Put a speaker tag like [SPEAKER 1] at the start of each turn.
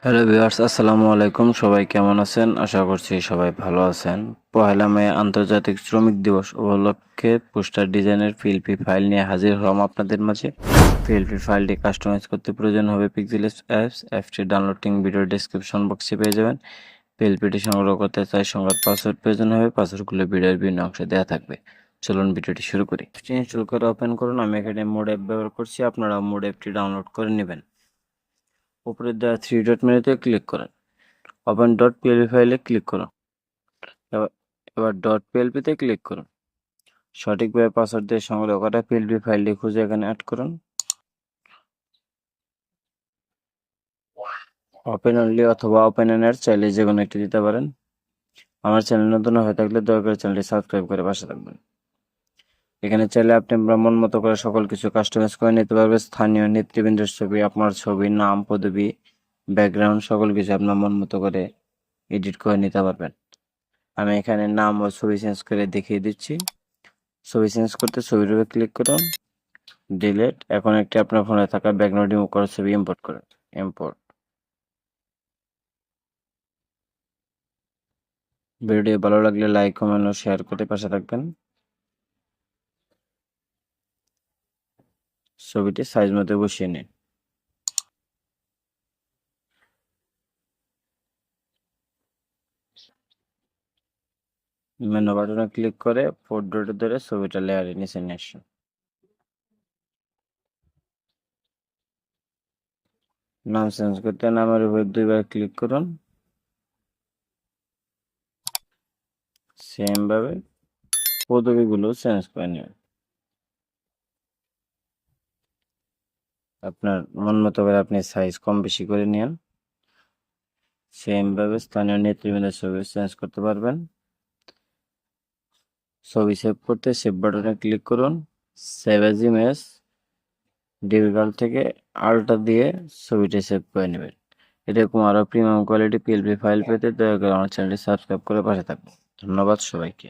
[SPEAKER 1] Hello viewers, আসসালামু আলাইকুম। সবাই কেমন আছেন? আশা করছি সবাই ভালো আছেন। পহেলা মে আন্তর্জাতিক শ্রমিক দিবস উপলক্ষে পোস্টার ডিজাইনের পিএলপি ফাইল নিয়ে হাজির হলাম আপনাদের মাঝে। পিএলপি ফাইলটি কাস্টমাইজ করতে প্রয়োজন হবে পিক্সেলস অ্যাপস। অ্যাপসটি ডাউনলোডিং ভিডিও ডেসক্রিপশন বক্সে পেয়ে যাবেন। পিএলপিটি সংগ্রহ করতে 4 সংখ্যার পাসওয়ার্ড প্রয়োজন হবে। পাসওয়ার্ডগুলো ভিডিওর বিভিন্ন অংশে দেওয়া থাকবে। চলুন ভিডিওটি শুরু করি। অ্যাপসটি ইনস্টল করে ওপেন করুন। আমি এখানে মোড অ্যাপ ব্যবহার করছি, আপনারা মোড অ্যাপটি ডাউনলোড করে নেবেন। উপরে দেওয়া থ্রি ডট মেনুতে ক্লিক করেন। ওপেন ডট পিএলপি ফাইলে ক্লিক করুন। এবার এবার ডট পিএলপিতে ক্লিক করুন। সঠিকভাবে পাসওয়ার্ড দিয়ে সংগ্রহ করা পিএলপি ফাইলটি খুঁজে এখানে অ্যাড করুন। ওপেন অনলি অথবা ওপেন এন্ড চাইলে যে কোনো একটি দিতে পারেন। আমার চ্যানেল নতুন হয়ে থাকলে দয়া করে চ্যানেলটি সাবস্ক্রাইব করে পাশে থাকবেন। এখানে চাইলে আপনি আপনার মন মতো করে সকল কিছু কাস্টমাইজ করে নিতে পারবেন। স্থানীয় নেতৃবৃন্দের ছবি, আপনার ছবি, নাম, পদবি, ব্যাকগ্রাউন্ড সকল কিছু আপনার মন মতো করে এডিট করে নিতে পারবেন। আমি এখানে নাম ও ছবি চেঞ্জ করে দেখিয়ে দিচ্ছি। ছবি চেঞ্জ করতে ছবির উপরে ক্লিক করুন, ডিলিট। এখন একটি আপনার ফোনে থাকা ব্যাকগ্রাউন্ড রিমুভ করা ছবি ইম্পোর্ট করুন। ইম্পোর্ট। ভিডিওটি ভালো লাগলে লাইক, কমেন্ট ও শেয়ার করে পাশে থাকবেন। ছবিটি সাইজ মতো বসিয়ে নিন। মেনু বাটনে ক্লিক করে ফোর ডটে ধরে ছবিটা লেয়ারে নিচে নিয়ে আসুন। নাম চেঞ্জ করতে নামের উপর দুইবার ক্লিক করুন। সেম ভাবে পদবিগুলো চেঞ্জ করে নেবেন। আপনার মন মতো করে আপনি সাইজ কম বেশি করে নিন। সেম ভাবে স্থানীয় নেতৃবৃন্দের ছবি চেঞ্জ করতে পারবেন। ছবি সেভ করতে সেভ বাটনে ক্লিক করুন। সেভ এজ ইমেজ ডিফিকাল্ট থেকে আলটা দিয়ে ছবিটি সেভ করে নেবেন। এরকম আরও প্রিমিয়াম কোয়ালিটি পিএলপি ফাইল পেতে দয়া করে আমার চ্যানেলটি সাবস্ক্রাইব করে পাশে থাকবেন। ধন্যবাদ সবাইকে।